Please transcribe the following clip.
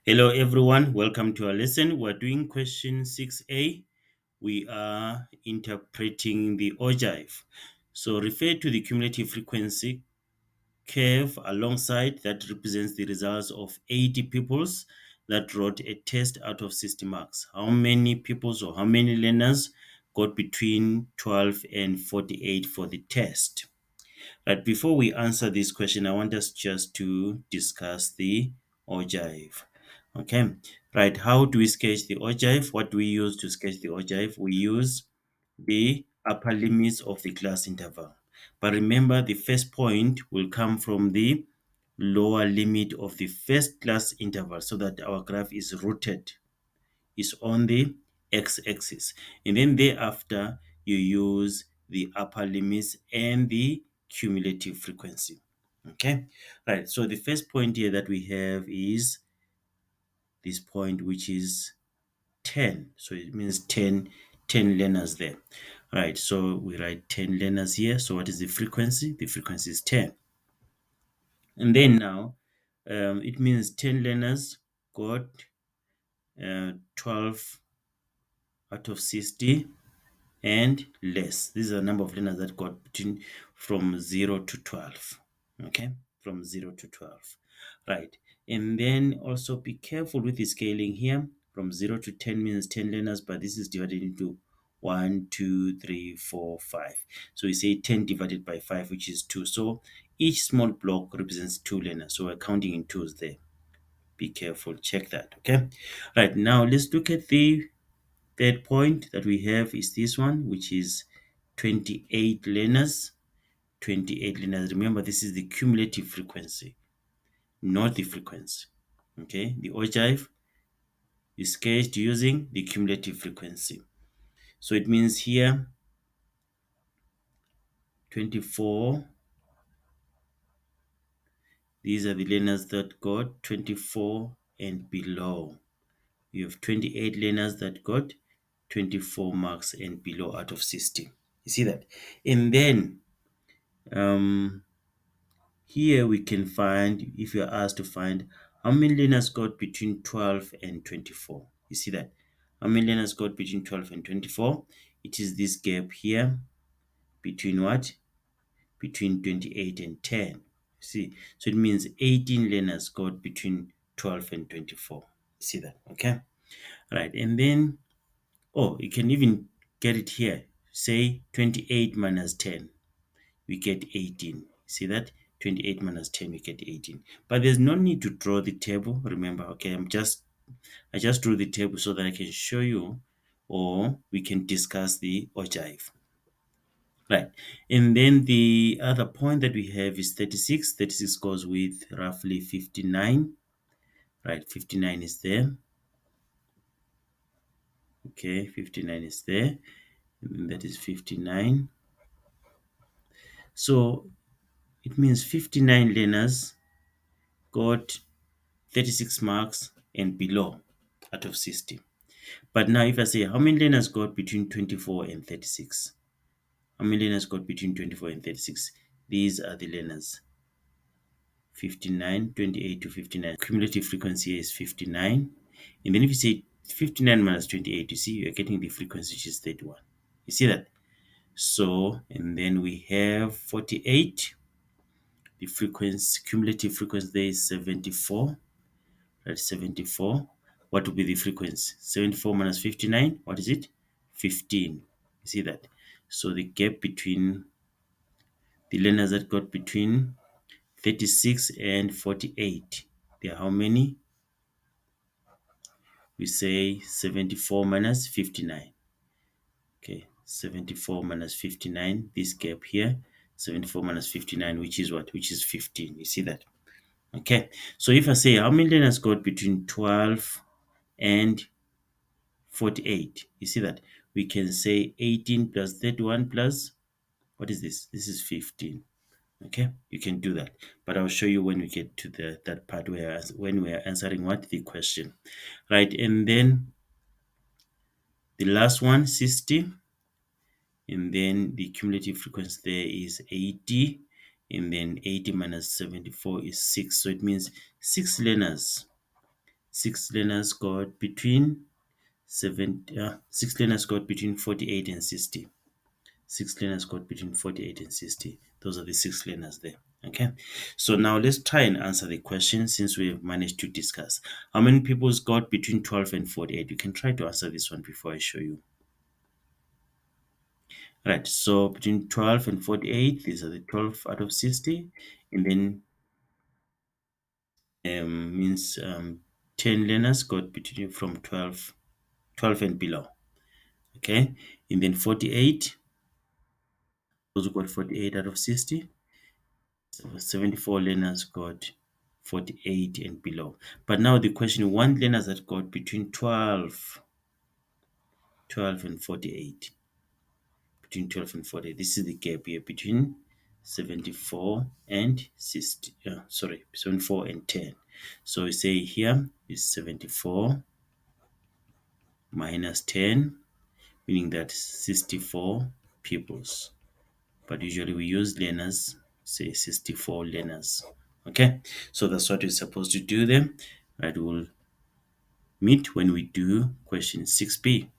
Hello everyone, welcome to our lesson. We're doing question 6a. We are interpreting the ogive. So refer to the cumulative frequency curve alongside that represents the results of 80 pupils that wrote a test out of 60 marks. How many pupils or how many learners got between 12 and 48 for the test? But before we answer this question, I want us just to discuss the ogive. Okay, right. How do we sketch the ogive? What do we use to sketch the ogive? We use the upper limits of the class interval. But remember, the first point will come from the lower limit of the first class interval so that our graph is rooted, is on the x-axis, and then thereafter you use the upper limits and the cumulative frequency. Okay, right. So the first point here that we have is this point, which is 10. So it means 10 learners there. Right, so we write 10 learners here. So what is the frequency? The frequency is 10. And then now it means 10 learners got 12 out of 60 and less. These are the number of learners that got between from 0 to 12. Okay, from 0 to 12. Right, and then also be careful with the scaling here. From 0 to 10 means 10 learners, but this is divided into 1, 2, 3, 4, 5. So we say 10 divided by 5, which is 2. So each small block represents 2 learners. So we're counting in twos there. Be careful, check that. Okay, right, now let's look at the third point that we have is this one, which is 28 learners. 28 learners. Remember, this is the cumulative frequency, not the frequency. Okay, the ogive is sketched using the cumulative frequency. So it means here 24. These are the learners that got 24 and below. You have 28 learners that got 24 marks and below out of 60. You see that? And then um, here we can find, if you are asked to find how many learners got between 12 and 24. You see that? How many learners got between 12 and 24? It is this gap here between what? Between 28 and 10. See, so it means 18 learners got between 12 and 24. See that? Okay. Right. And then, oh, you can even get it here. Say 28 minus 10. We get 18. See that? 28 minus 10, we get 18. But there's no need to draw the table. Remember, okay, I just drew the table so that I can show you, or we can discuss the ogive. Right. And then the other point that we have is 36. 36 goes with roughly 59. Right, 59 is there. Okay, 59 is there. And that is 59. So it means 59 learners got 36 marks and below out of 60. But now if I say how many learners got between 24 and 36? How many learners got between 24 and 36? These are the learners. 59, 28 to 59. Cumulative frequency is 59. And then if you say 59 minus 28, you see you're getting the frequency, which is 31. You see that? So, and then we have 48. The frequency, cumulative frequency there is 74. That's 74. What would be the frequency? 74 minus 59, what is it? 15. You see that? So the gap between the learners that got between 36 and 48, they are how many? We say 74 minus 59. Okay, 74 minus 59, this gap here, 74 minus 59, which is what? Which is 15. You see that? Okay, so if I say how many learners got between 12 and 48. You see that? We can say 18 plus 31 plus, what is this? This is 15. Okay, you can do that. But I'll show you when we get to that part where when we are answering what? The question. Right, and then the last one, 60. And then the cumulative frequency there is 80. And then 80 minus 74 is 6. So it means 6 learners Six learners got between 48 and 60. Six learners got between 48 and 60. Those are the six learners there. Okay. So now let's try and answer the question since we've managed to discuss. How many people's got between 12 and 48? You can try to answer this one before I show you. Right. So between 12 and 48, these are the 12 out of 60. And then means 10 learners got between from 12 and below. Okay. And then 48, those who got 48 out of 60. 74 learners got 48 and below. But now the question, one learners that got between 12 and 48. Between 12 and 48. This is the gap here between 74 and 60. 74 and 10. So we say here is 74 minus 10, meaning that 64 pupils. But usually we use learners, say 64 learners. Okay, so that's what we're supposed to do there. Right, we'll meet when we do question 6b.